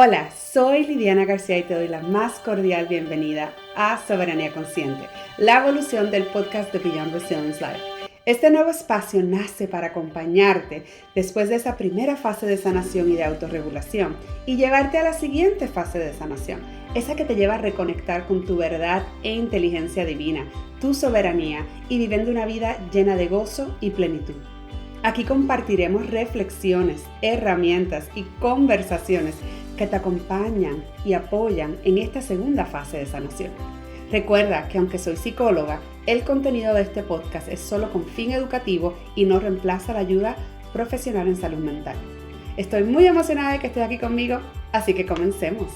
Hola, soy Lidiana García y te doy la más cordial bienvenida a Soberanía Consciente, la evolución del podcast de Beyond Resilience Life. Este nuevo espacio nace para acompañarte después de esa primera fase de sanación y de autorregulación y llevarte a la siguiente fase de sanación, esa que te lleva a reconectar con tu verdad e inteligencia divina, tu soberanía y viviendo una vida llena de gozo y plenitud. Aquí compartiremos reflexiones, herramientas y conversaciones que te acompañan y apoyan en esta segunda fase de sanación. Recuerda que aunque soy psicóloga, el contenido de este podcast es solo con fin educativo y no reemplaza la ayuda profesional en salud mental. Estoy muy emocionada de que estés aquí conmigo, así que comencemos.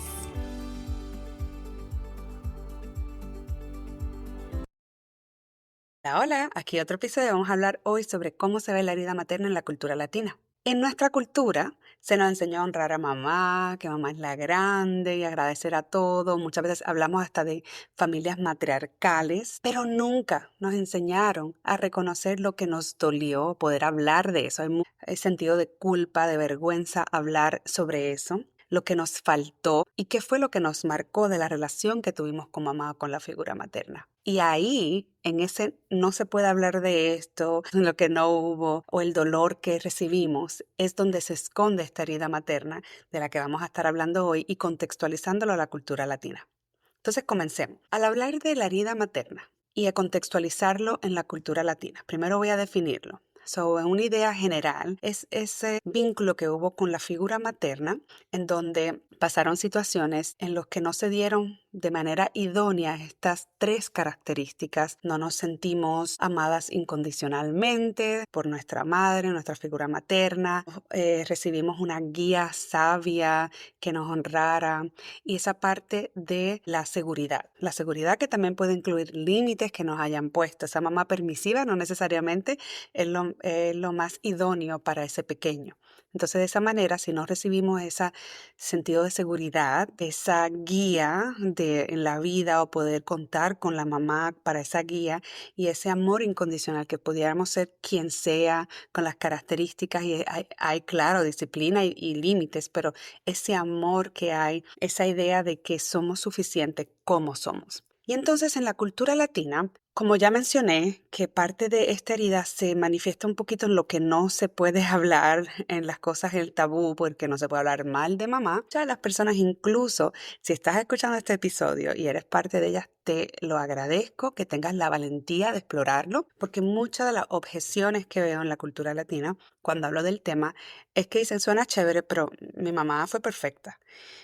Hola, aquí otro episodio. Vamos a hablar hoy sobre cómo se ve la herida materna en la cultura latina. En nuestra cultura se nos enseñó a honrar a mamá, que mamá es la grande y agradecer a todo. Muchas veces hablamos hasta de familias matriarcales, pero nunca nos enseñaron a reconocer lo que nos dolió, poder hablar de eso. Hay sentido de culpa, de vergüenza hablar sobre eso, lo que nos faltó y qué fue lo que nos marcó de la relación que tuvimos con mamá o con la figura materna. Y ahí, en ese no se puede hablar de esto, lo que no hubo o el dolor que recibimos, es donde se esconde esta herida materna de la que vamos a estar hablando hoy y contextualizándolo a la cultura latina. Entonces, comencemos. Al hablar de la herida materna y a contextualizarlo en la cultura latina, primero voy a definirlo. En una idea general, es ese vínculo que hubo con la figura materna en donde pasaron situaciones en las que no se dieron de manera idónea estas tres características. No nos sentimos amadas incondicionalmente por nuestra madre, nuestra figura materna. Recibimos una guía sabia que nos honrara y esa parte de la seguridad que también puede incluir límites que nos hayan puesto. Esa mamá permisiva no necesariamente es lo más idóneo para ese pequeño. Entonces, de esa manera, si no recibimos ese sentido de seguridad, esa guía en la vida o poder contar con la mamá para esa guía y ese amor incondicional que pudiéramos ser quien sea con las características y hay claro, disciplina y límites, pero ese amor que hay, esa idea de que somos suficientes como somos. Y entonces en la cultura latina, como ya mencioné, que parte de esta herida se manifiesta un poquito en lo que no se puede hablar, en las cosas, el tabú, porque no se puede hablar mal de mamá. Ya las personas, incluso si estás escuchando este episodio y eres parte de ellas, te lo agradezco que tengas la valentía de explorarlo, porque muchas de las objeciones que veo en la cultura latina cuando hablo del tema es que dicen, suena chévere, pero mi mamá fue perfecta,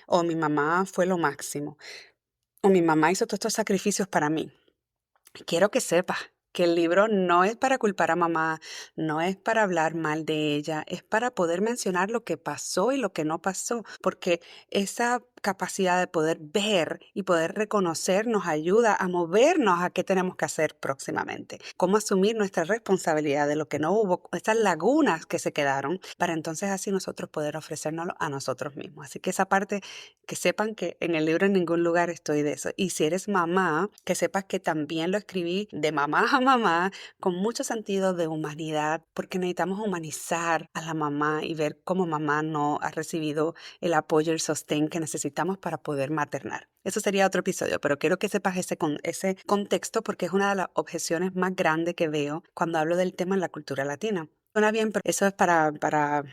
o mi mamá fue lo máximo, o mi mamá hizo todos estos sacrificios para mí. Quiero que sepas que el libro no es para culpar a mamá, no es para hablar mal de ella, es para poder mencionar lo que pasó y lo que no pasó, porque esa capacidad de poder ver y poder reconocer nos ayuda a movernos a qué tenemos que hacer próximamente, cómo asumir nuestra responsabilidad de lo que no hubo, esas lagunas que se quedaron, para entonces así nosotros poder ofrecérnoslo a nosotros mismos. Así que esa parte, que sepan que en el libro en ningún lugar estoy de eso. Y si eres mamá, que sepas que también lo escribí de mamá a mamá, con mucho sentido de humanidad, porque necesitamos humanizar a la mamá y ver cómo mamá no ha recibido el apoyo y el sostén que necesitamos para poder maternar. Eso sería otro episodio, pero quiero que sepas ese contexto porque es una de las objeciones más grandes que veo cuando hablo del tema en la cultura latina. Suena bien, pero eso es para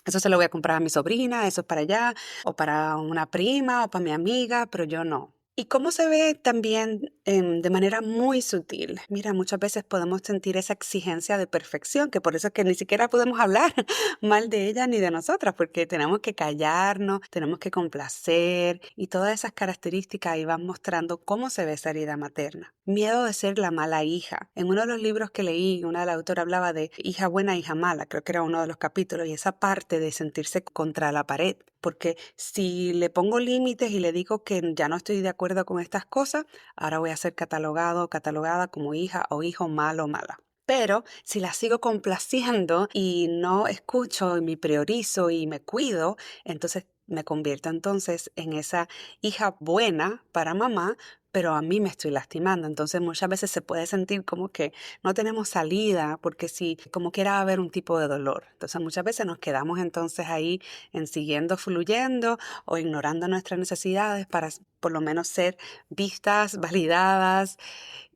eso se lo voy a comprar a mi sobrina, eso es para allá, o para una prima, o para mi amiga, pero yo no. ¿Y cómo se ve también de manera muy sutil? Mira, muchas veces podemos sentir esa exigencia de perfección, que por eso es que ni siquiera podemos hablar mal de ella ni de nosotras, porque tenemos que callarnos, tenemos que complacer y todas esas características ahí van mostrando cómo se ve esa herida materna. Miedo de ser la mala hija. En uno de los libros que leí, una de las autoras hablaba de hija buena, hija mala, creo que era uno de los capítulos, y esa parte de sentirse contra la pared. Porque si le pongo límites y le digo que ya no estoy de acuerdo con estas cosas, ahora voy a ser catalogado o catalogada como hija o hijo malo o mala. Pero si la sigo complaciendo y no escucho y me priorizo y me cuido, entonces me convierto entonces en esa hija buena para mamá, pero a mí me estoy lastimando. Entonces muchas veces se puede sentir como que no tenemos salida porque si como quiera va a haber un tipo de dolor. Entonces muchas veces nos quedamos entonces ahí en siguiendo fluyendo o ignorando nuestras necesidades para por lo menos ser vistas, validadas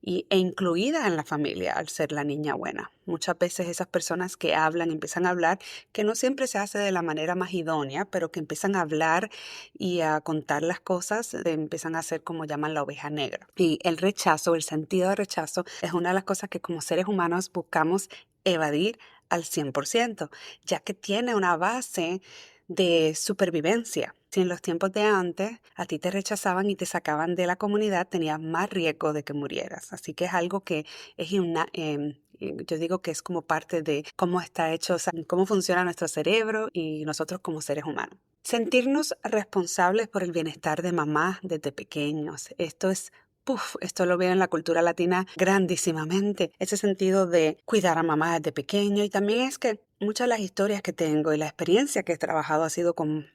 e incluida en la familia al ser la niña buena. Muchas veces esas personas que hablan, empiezan a hablar, que no siempre se hace de la manera más idónea, pero que empiezan a hablar y a contar las cosas, empiezan a ser como llaman la oveja negra. Y el rechazo, el sentido de rechazo, es una de las cosas que como seres humanos buscamos evadir al 100%, ya que tiene una base de supervivencia. Si en los tiempos de antes a ti te rechazaban y te sacaban de la comunidad, tenías más riesgo de que murieras. Así que es algo que es yo digo que es como parte de cómo está hecho, o sea, cómo funciona nuestro cerebro y nosotros como seres humanos. Sentirnos responsables por el bienestar de mamá desde pequeños. Esto lo veo en la cultura latina grandísimamente, ese sentido de cuidar a mamá desde pequeño y también es que muchas de las historias que tengo y la experiencia que he trabajado ha sido con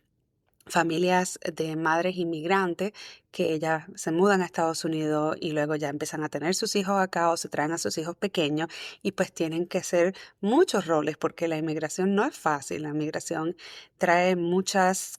familias de madres inmigrantes que ellas se mudan a Estados Unidos y luego ya empiezan a tener sus hijos acá o se traen a sus hijos pequeños y pues tienen que hacer muchos roles porque la inmigración no es fácil. La inmigración trae muchos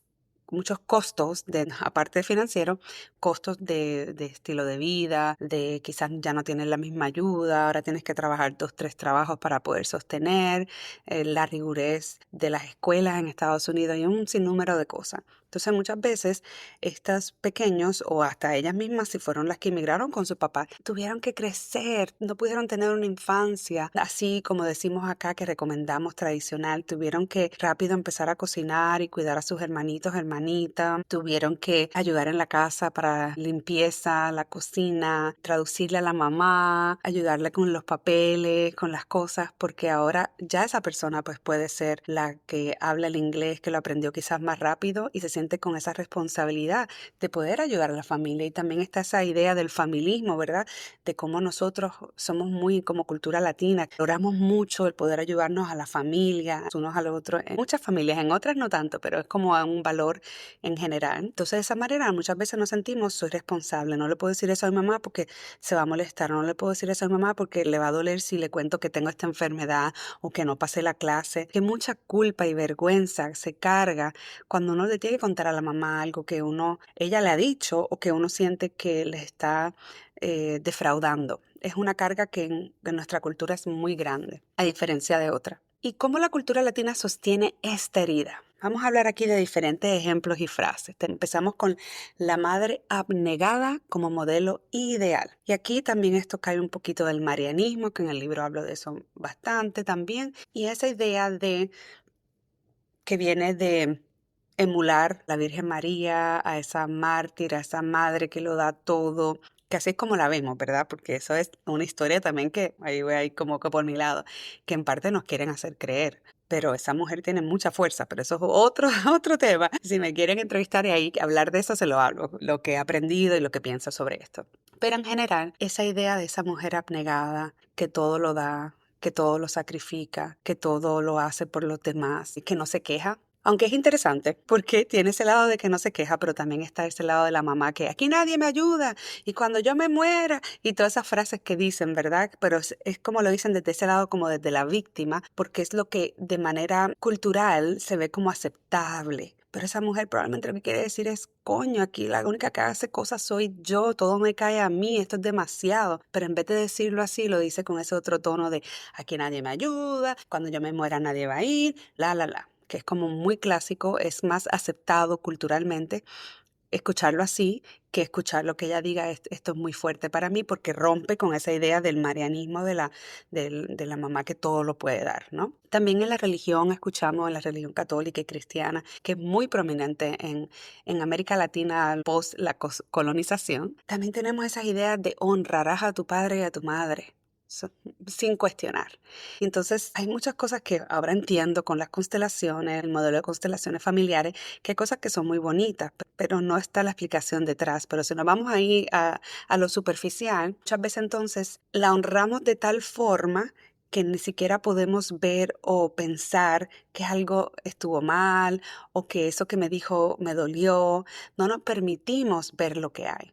costos, aparte de financiero, costos de estilo de vida, de quizás ya no tienes la misma ayuda, ahora tienes que trabajar 2, 3 trabajos para poder sostener, la rigidez de las escuelas en Estados Unidos y un sinnúmero de cosas. Entonces muchas veces estos pequeños o hasta ellas mismas, si fueron las que emigraron con su papá, tuvieron que crecer, no pudieron tener una infancia así como decimos acá que recomendamos tradicional, tuvieron que rápido empezar a cocinar y cuidar a sus hermanitos, hermanitas, tuvieron que ayudar en la casa para limpieza, la cocina, traducirle a la mamá, ayudarle con los papeles, con las cosas, porque ahora ya esa persona pues puede ser la que habla el inglés, que lo aprendió quizás más rápido y se siente con esa responsabilidad de poder ayudar a la familia. Y también está esa idea del familismo, ¿verdad? De cómo nosotros somos muy como cultura latina, valoramos mucho el poder ayudarnos a la familia, unos a los otros, en muchas familias, en otras no tanto, pero es como un valor en general. Entonces de esa manera muchas veces nos sentimos, soy responsable, no le puedo decir eso a mi mamá porque se va a molestar, no le puedo decir eso a mi mamá porque le va a doler si le cuento que tengo esta enfermedad o que no pasé la clase, que mucha culpa y vergüenza se carga cuando uno le tiene que contar a la mamá algo que ella le ha dicho o que uno siente que le está defraudando. Es una carga que en nuestra cultura es muy grande, a diferencia de otra. ¿Y cómo la cultura latina sostiene esta herida? Vamos a hablar aquí de diferentes ejemplos y frases. Empezamos con la madre abnegada como modelo ideal. Y aquí también esto cae un poquito del marianismo, que en el libro hablo de eso bastante también. Y esa idea de que viene de emular a la Virgen María, a esa mártir, a esa madre que lo da todo, que así es como la vemos, ¿verdad? Porque eso es una historia también que ahí voy ahí como que por mi lado, que en parte nos quieren hacer creer. Pero esa mujer tiene mucha fuerza, pero eso es otro, otro tema. Si me quieren entrevistar y ahí hablar de eso, se lo hablo, lo que he aprendido y lo que pienso sobre esto. Pero en general, esa idea de esa mujer abnegada, que todo lo da, que todo lo sacrifica, que todo lo hace por los demás y que no se queja. Aunque es interesante porque tiene ese lado de que no se queja, pero también está ese lado de la mamá que aquí nadie me ayuda y cuando yo me muera y todas esas frases que dicen, ¿verdad? Pero es como lo dicen desde ese lado, como desde la víctima, porque es lo que de manera cultural se ve como aceptable. Pero esa mujer probablemente lo que quiere decir es, coño, aquí la única que hace cosas soy yo, todo me cae a mí, esto es demasiado. Pero en vez de decirlo así, lo dice con ese otro tono de, aquí nadie me ayuda, cuando yo me muera nadie va a ir, la, que es como muy clásico, es más aceptado culturalmente escucharlo así que escuchar lo que ella diga, esto es muy fuerte para mí porque rompe con esa idea del marianismo de la mamá que todo lo puede dar, ¿no? También en la religión escuchamos, en la religión católica y cristiana, que es muy prominente en América Latina post la colonización, también tenemos esas ideas de honrarás a tu padre y a tu madre. so- Sin cuestionar. Entonces, hay muchas cosas que ahora entiendo con las constelaciones, el modelo de constelaciones familiares, que hay cosas que son muy bonitas, pero no está la explicación detrás. Pero si nos vamos ahí a lo superficial, muchas veces entonces la honramos de tal forma que ni siquiera podemos ver o pensar que algo estuvo mal o que eso que me dijo me dolió. No nos permitimos ver lo que hay.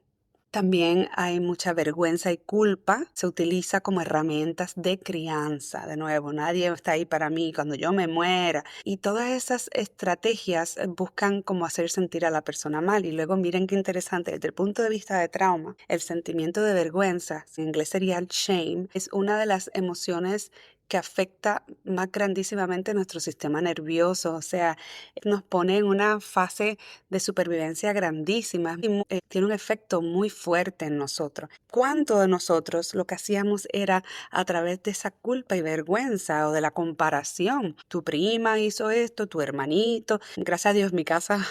También hay mucha vergüenza y culpa, se utiliza como herramientas de crianza. De nuevo, nadie está ahí para mí cuando yo me muera. Y todas esas estrategias buscan como hacer sentir a la persona mal. Y luego miren qué interesante, desde el punto de vista de trauma, el sentimiento de vergüenza, en inglés sería el shame, es una de las emociones que afecta más grandísimamente nuestro sistema nervioso, o sea, nos pone en una fase de supervivencia grandísima y tiene un efecto muy fuerte en nosotros. ¿Cuánto de nosotros lo que hacíamos era a través de esa culpa y vergüenza o de la comparación? Tu prima hizo esto, tu hermanito. Gracias a Dios, mi casa,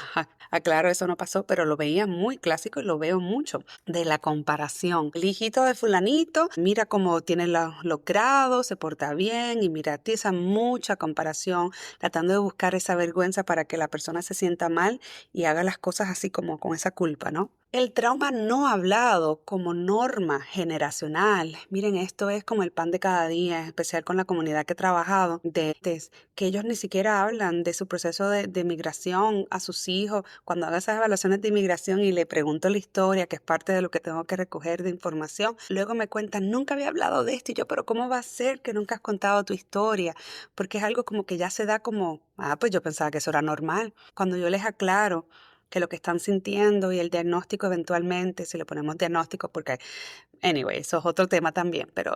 aclaro, eso no pasó, pero lo veía muy clásico y lo veo mucho, de la comparación. El hijito de fulanito, mira cómo tiene los grados, se porta bien y mira a ti esa mucha comparación, tratando de buscar esa vergüenza para que la persona se sienta mal y haga las cosas así como con esa culpa, ¿no? El trauma no hablado como norma generacional. Miren, esto es como el pan de cada día, en especial con la comunidad que he trabajado, que ellos ni siquiera hablan de su proceso de migración a sus hijos. Cuando hago esas evaluaciones de inmigración y le pregunto la historia, que es parte de lo que tengo que recoger de información, luego me cuentan, nunca había hablado de esto. Y yo, pero ¿cómo va a ser que nunca has contado tu historia? Porque es algo como que ya se da como, pues yo pensaba que eso era normal. Cuando yo les aclaro que lo que están sintiendo y el diagnóstico eventualmente, si le ponemos diagnóstico, porque, anyway, eso es otro tema también, pero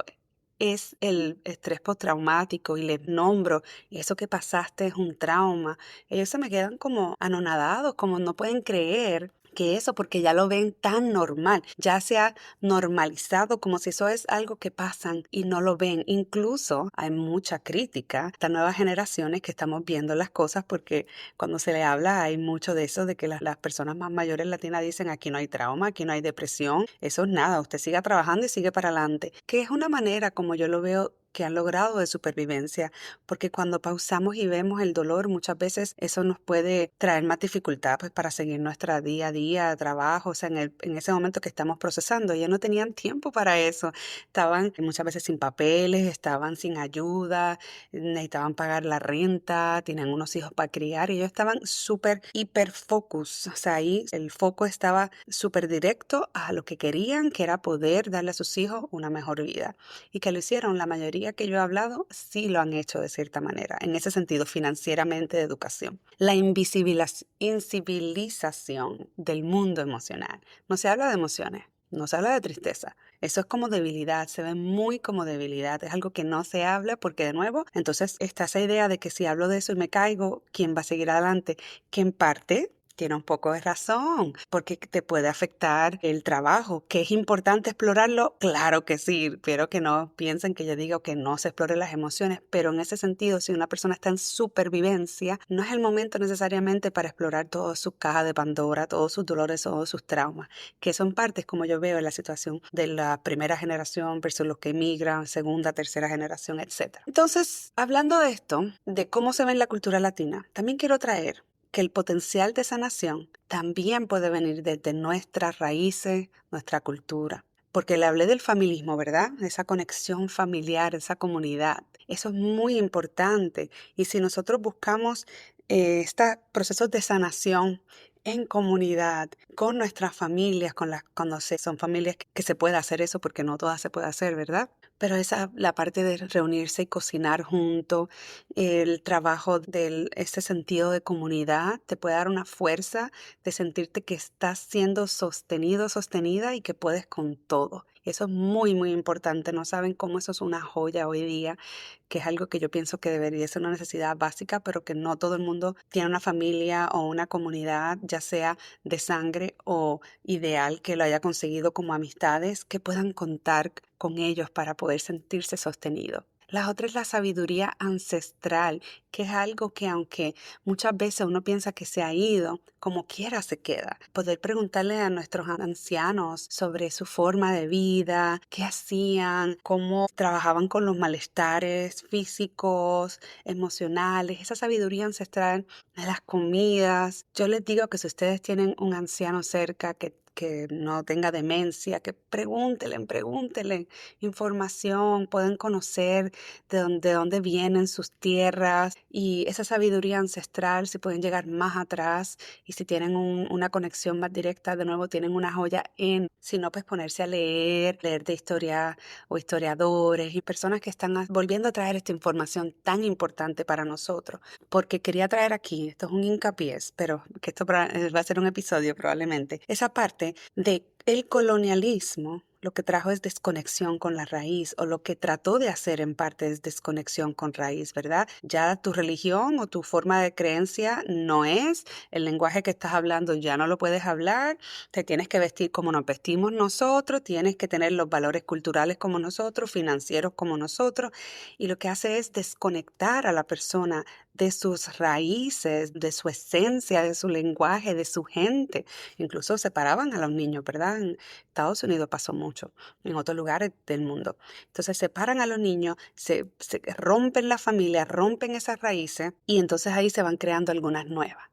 es el estrés postraumático y les nombro, y eso que pasaste es un trauma. Ellos se me quedan como anonadados, como no pueden creer que eso, porque ya lo ven tan normal, ya se ha normalizado como si eso es algo que pasan y no lo ven. Incluso hay mucha crítica a estas nuevas generaciones que estamos viendo las cosas porque cuando se le habla hay mucho de eso, de que las personas más mayores latinas dicen aquí no hay trauma, aquí no hay depresión, eso es nada, usted siga trabajando y sigue para adelante, que es una manera como yo lo veo que han logrado de supervivencia, porque cuando pausamos y vemos el dolor, muchas veces eso nos puede traer más dificultad pues, para seguir nuestra día a día, trabajo, o sea, en ese momento que estamos procesando, ya no tenían tiempo para eso, estaban muchas veces sin papeles, estaban sin ayuda, necesitaban pagar la renta, tenían unos hijos para criar y ellos estaban súper hiper focus, o sea, ahí el foco estaba súper directo a lo que querían, que era poder darle a sus hijos una mejor vida. Y que lo hicieron, la mayoría que yo he hablado sí lo han hecho de cierta manera, en ese sentido financieramente de educación. La invisibilización del mundo emocional. No se habla de emociones, no se habla de tristeza. Eso es como debilidad, se ve muy como debilidad, es algo que no se habla porque de nuevo, entonces está esa idea de que si hablo de eso y me caigo, ¿quién va a seguir adelante? Que en parte tiene un poco de razón, porque te puede afectar el trabajo. ¿Que es importante explorarlo? Claro que sí, pero que no piensen que yo digo que no se exploren las emociones, pero en ese sentido, si una persona está en supervivencia, no es el momento necesariamente para explorar toda su caja de Pandora, todos sus dolores, todos sus traumas, que son partes, como yo veo en la situación de la primera generación versus los que emigran, segunda, tercera generación, etcétera. Entonces, hablando de esto, de cómo se ve en la cultura latina, también quiero traer que el potencial de sanación también puede venir desde nuestras raíces, nuestra cultura. Porque le hablé del familismo, ¿verdad? Esa conexión familiar, esa comunidad. Eso es muy importante. Y si nosotros buscamos estos procesos de sanación en comunidad, con nuestras familias, cuando son familias que se puede hacer eso, porque no todas se puede hacer, ¿verdad? Pero esa, la parte de reunirse y cocinar juntos, el trabajo de ese sentido de comunidad te puede dar una fuerza de sentirte que estás siendo sostenido, sostenida y que puedes con todo. Eso es muy, muy importante. No saben cómo eso es una joya hoy día, que es algo que yo pienso que debería ser una necesidad básica, pero que no todo el mundo tiene una familia o una comunidad, ya sea de sangre o ideal, que lo haya conseguido como amistades, que puedan contar con ellos para poder sentirse sostenido. La otra es la sabiduría ancestral, que es algo que aunque muchas veces uno piensa que se ha ido, como quiera se queda. Poder preguntarle a nuestros ancianos sobre su forma de vida, qué hacían, cómo trabajaban con los malestares físicos, emocionales, esa sabiduría ancestral de las comidas. Yo les digo que si ustedes tienen un anciano cerca que que no tenga demencia, que pregúntenle información, pueden conocer de dónde vienen sus tierras y esa sabiduría ancestral, si pueden llegar más atrás y si tienen una conexión más directa, de nuevo tienen una joya si no, pues ponerse a leer de historia o historiadores y personas que están volviendo a traer esta información tan importante para nosotros. Porque quería traer aquí, esto es un hincapié, pero que esto va a ser un episodio probablemente, esa parte de el colonialismo. Lo que trajo es desconexión con la raíz, o lo que trató de hacer en parte es desconexión con raíz, ¿verdad? Ya tu religión o tu forma de creencia no es, el lenguaje que estás hablando ya no lo puedes hablar, te tienes que vestir como nos vestimos nosotros, tienes que tener los valores culturales como nosotros, financieros como nosotros, y lo que hace es desconectar a la persona de sus raíces, de su esencia, de su lenguaje, de su gente. Incluso separaban a los niños, ¿verdad? En Estados Unidos pasó mucho, en otros lugares del mundo. Entonces separan a los niños, se rompen la familia, rompen esas raíces y entonces ahí se van creando algunas nuevas.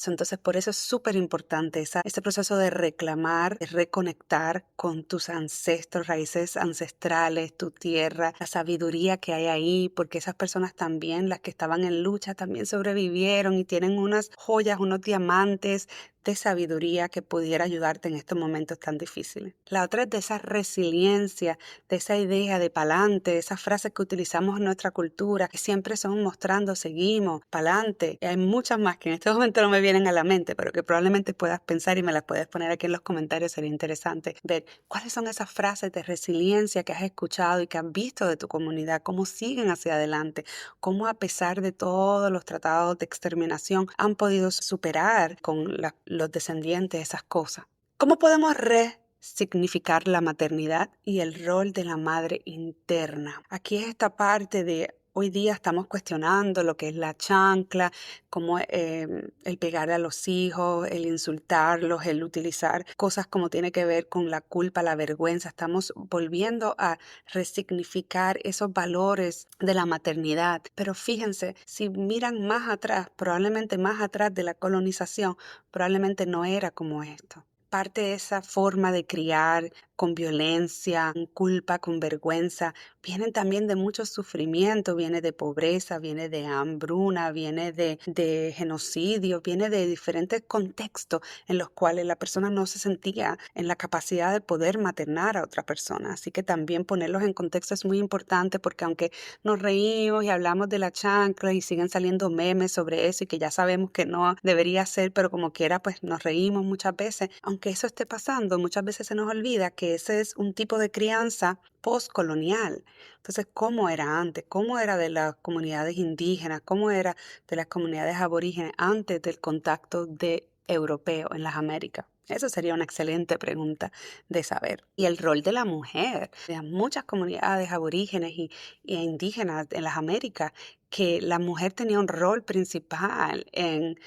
Entonces, por eso es súper importante ese proceso de reclamar, de reconectar con tus ancestros, raíces ancestrales, tu tierra, la sabiduría que hay ahí, porque esas personas también, las que estaban en lucha, también sobrevivieron y tienen unas joyas, unos diamantes de sabiduría que pudiera ayudarte en estos momentos tan difíciles. La otra es de esa resiliencia, de esa idea de pa'lante, esas frases que utilizamos en nuestra cultura, que siempre son mostrando, seguimos, pa'lante. Y hay muchas más que en este momento no me vienen a la mente, pero que probablemente puedas pensar y me las puedes poner aquí en los comentarios. Sería interesante ver cuáles son esas frases de resiliencia que has escuchado y que has visto de tu comunidad, cómo siguen hacia adelante, cómo a pesar de todos los tratados de exterminación han podido superar con los descendientes esas cosas. ¿Cómo podemos resignificar la maternidad y el rol de la madre interna? Aquí es esta parte de hoy día estamos cuestionando lo que es la chancla, como el pegar a los hijos, el insultarlos, el utilizar cosas como tiene que ver con la culpa, la vergüenza. Estamos volviendo a resignificar esos valores de la maternidad. Pero fíjense, si miran más atrás, probablemente más atrás de la colonización, probablemente no era como esto. Parte de esa forma de criar con violencia, con culpa, con vergüenza, viene también de mucho sufrimiento, viene de pobreza, viene de hambruna, viene de genocidio, viene de diferentes contextos en los cuales la persona no se sentía en la capacidad de poder maternar a otra persona. Así que también ponerlos en contexto es muy importante porque aunque nos reímos y hablamos de la chancla y siguen saliendo memes sobre eso y que ya sabemos que no debería ser, pero como quiera, pues nos reímos muchas veces. Aunque eso esté pasando, muchas veces se nos olvida que ese es un tipo de crianza postcolonial. Entonces, ¿cómo era antes? ¿Cómo era de las comunidades indígenas? ¿Cómo era de las comunidades aborígenes antes del contacto de europeos en las Américas? Esa sería una excelente pregunta de saber. Y el rol de la mujer. De muchas comunidades aborígenes y indígenas en las Américas, que la mujer tenía un rol principal en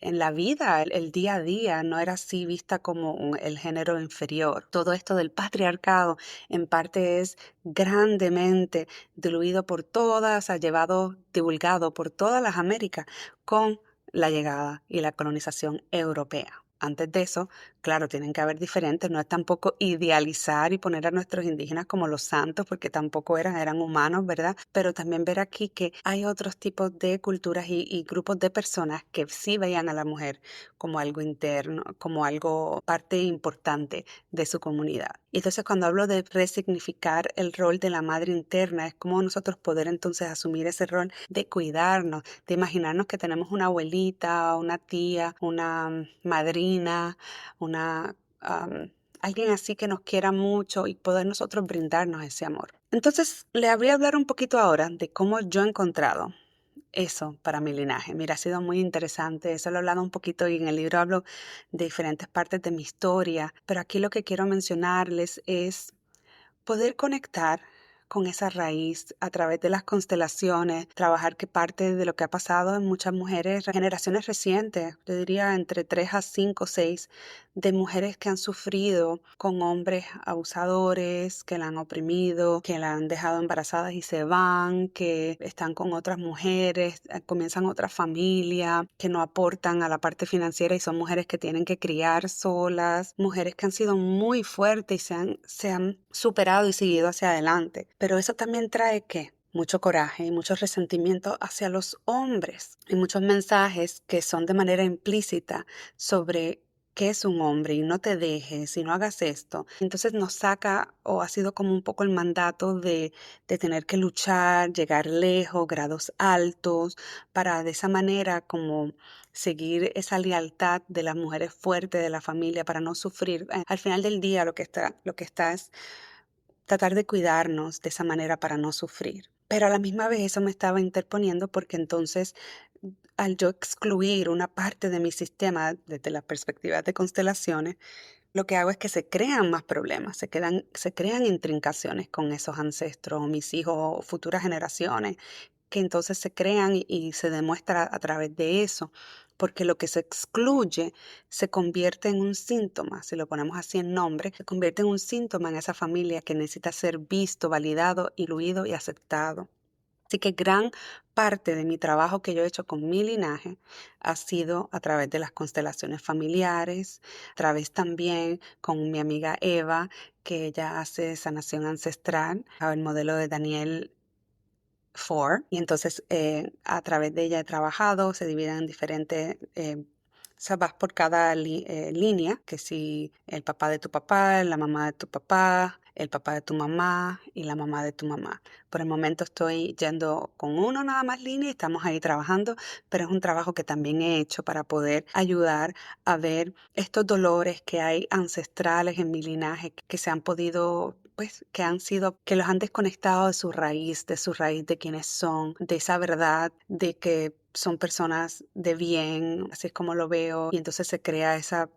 la vida, el día a día, no era así vista como el género inferior. Todo esto del patriarcado en parte es grandemente diluido por todas, ha llevado, divulgado por todas las Américas con la llegada y la colonización europea. Antes de eso, claro, tienen que haber diferentes, no es tampoco idealizar y poner a nuestros indígenas como los santos, porque tampoco eran humanos, ¿verdad? Pero también ver aquí que hay otros tipos de culturas y grupos de personas que sí veían a la mujer como algo interno, como algo parte importante de su comunidad. Y entonces cuando hablo de resignificar el rol de la madre interna, es como nosotros poder entonces asumir ese rol de cuidarnos, de imaginarnos que tenemos una abuelita, una tía, una madrina, alguien así que nos quiera mucho y poder nosotros brindarnos ese amor. Entonces, le voy a hablar un poquito ahora de cómo yo he encontrado eso para mi linaje. Mira, ha sido muy interesante. Eso lo he hablado un poquito y en el libro hablo de diferentes partes de mi historia, pero aquí lo que quiero mencionarles es poder conectar con esa raíz a través de las constelaciones, trabajar que parte de lo que ha pasado en muchas mujeres, generaciones recientes, yo diría entre 3 a 5, 6, de mujeres que han sufrido con hombres abusadores, que la han oprimido, que la han dejado embarazadas y se van, que están con otras mujeres, comienzan otra familia, que no aportan a la parte financiera y son mujeres que tienen que criar solas, mujeres que han sido muy fuertes y se han superado y seguido hacia adelante. Pero eso también trae ¿qué? Mucho coraje y mucho resentimiento hacia los hombres y muchos mensajes que son de manera implícita sobre qué es un hombre y no te dejes y no hagas esto. Entonces nos saca o ha sido como un poco el mandato de tener que luchar, llegar lejos, grados altos, para de esa manera como seguir esa lealtad de las mujeres fuertes de la familia para no sufrir. Al final del día lo que está es tratar de cuidarnos de esa manera para no sufrir. Pero a la misma vez eso me estaba interponiendo porque entonces al yo excluir una parte de mi sistema desde la perspectiva de constelaciones, lo que hago es que se crean más problemas, se crean intrincaciones con esos ancestros, o mis hijos, o futuras generaciones, que entonces se crean y se demuestra a través de eso, porque lo que se excluye se convierte en un síntoma, si lo ponemos así en nombre, se convierte en un síntoma en esa familia que necesita ser visto, validado, incluido y aceptado. Así que gran parte de mi trabajo que yo he hecho con mi linaje ha sido a través de las constelaciones familiares, a través también con mi amiga Eva, que ella hace sanación ancestral, el modelo de Daniel Four. Y entonces a través de ella he trabajado, se dividen en diferentes, o sea, vas por cada línea, que si el papá de tu papá, la mamá de tu papá, el papá de tu mamá y la mamá de tu mamá. Por el momento estoy yendo con uno nada más línea y estamos ahí trabajando, pero es un trabajo que también he hecho para poder ayudar a ver estos dolores que hay ancestrales en mi linaje que se han podido, pues, que han sido, que los han desconectado de su raíz de quiénes son, de esa verdad, de que son personas de bien, así es como lo veo, y entonces se crea esa,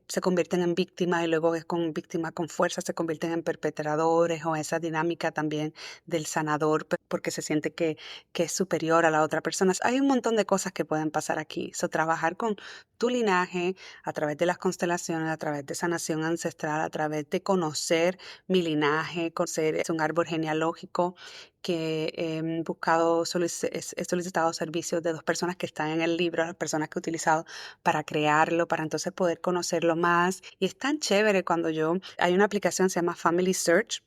se convierten en víctimas y luego es con víctimas con fuerza, se convierten en perpetradores o esa dinámica también del sanador porque se siente que es superior a la otra persona. Hay un montón de cosas que pueden pasar aquí. Trabajar con tu linaje a través de las constelaciones, a través de sanación ancestral, a través de conocer mi linaje, conocer es un árbol genealógico que he solicitado servicios de 2 personas que están en el libro, las personas que he utilizado para crearlo, para entonces poder conocerlo más. Y es tan chévere cuando hay una aplicación, se llama Family Search,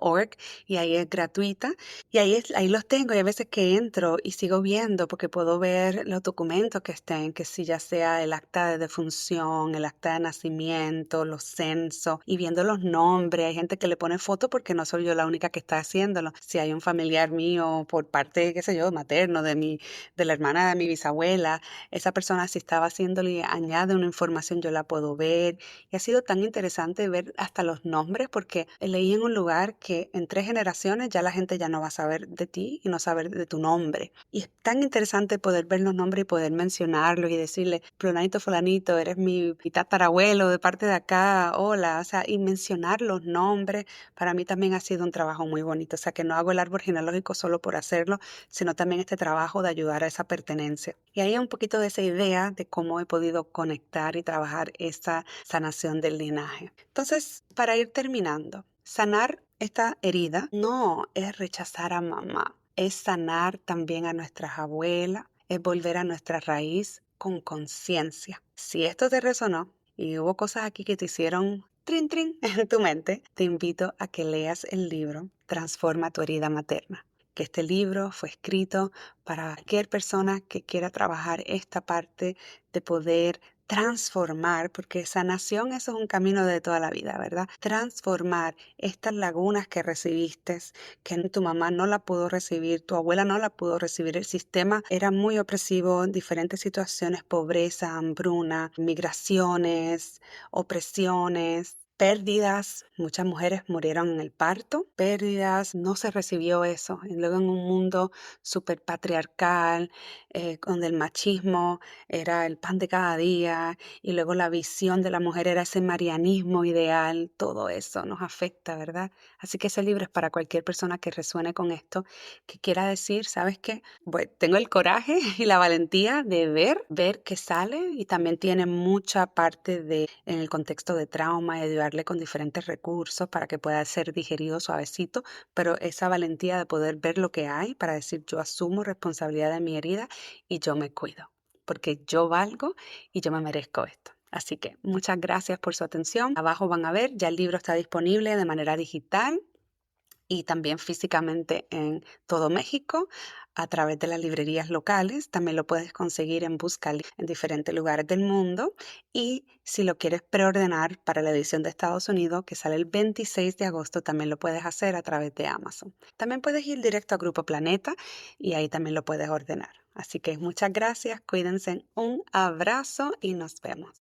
.org, y ahí es gratuita y ahí los tengo y a veces que entro y sigo viendo porque puedo ver los documentos que estén, que si ya sea el acta de defunción, el acta de nacimiento, los censos y viendo los nombres. Hay gente que le pone foto porque no soy yo la única que está haciéndolo. Si hay un familiar mío por parte, qué sé yo, materno, de la hermana de mi bisabuela, esa persona si estaba haciéndolo y añade una información yo la puedo ver. Y ha sido tan interesante ver hasta los nombres porque leí en un lugar que en 3 generaciones ya la gente ya no va a saber de ti y no saber de tu nombre. Y es tan interesante poder ver los nombres y poder mencionarlos y decirle, fulanito, fulanito, eres mi tatarabuelo de parte de acá, hola, o sea, y mencionar los nombres para mí también ha sido un trabajo muy bonito. O sea, que no hago el árbol genealógico solo por hacerlo, sino también este trabajo de ayudar a esa pertenencia. Y ahí hay un poquito de esa idea de cómo he podido conectar y trabajar esta sanación del linaje. Entonces, para ir terminando, sanar esta herida no es rechazar a mamá, es sanar también a nuestras abuelas, es volver a nuestra raíz con conciencia. Si esto te resonó y hubo cosas aquí que te hicieron trin trin en tu mente, te invito a que leas el libro Transforma tu herida materna, que este libro fue escrito para cualquier persona que quiera trabajar esta parte de poder transformar, porque sanación eso es un camino de toda la vida, ¿verdad? Transformar estas lagunas que recibiste, que tu mamá no la pudo recibir, tu abuela no la pudo recibir, el sistema era muy opresivo en diferentes situaciones, pobreza, hambruna, migraciones, opresiones. Pérdidas, muchas mujeres murieron en el parto, pérdidas, no se recibió eso. Y luego en un mundo súper patriarcal, donde el machismo era el pan de cada día, y luego la visión de la mujer era ese marianismo ideal, todo eso nos afecta, ¿verdad? Así que ese libro es para cualquier persona que resuene con esto, que quiera decir, ¿sabes qué? Bueno, tengo el coraje y la valentía de ver qué sale, y también tiene mucha parte de en el contexto de trauma y ayudarle con diferentes recursos para que pueda ser digerido suavecito, pero esa valentía de poder ver lo que hay para decir yo asumo responsabilidad de mi herida y yo me cuido, porque yo valgo y yo me merezco esto. Así que muchas gracias por su atención. Abajo van a ver, ya el libro está disponible de manera digital y también físicamente en todo México a través de las librerías locales. También lo puedes conseguir en Buscali en diferentes lugares del mundo. Y si lo quieres preordenar para la edición de Estados Unidos, que sale el 26 de agosto, también lo puedes hacer a través de Amazon. También puedes ir directo a Grupo Planeta y ahí también lo puedes ordenar. Así que muchas gracias, cuídense, un abrazo y nos vemos.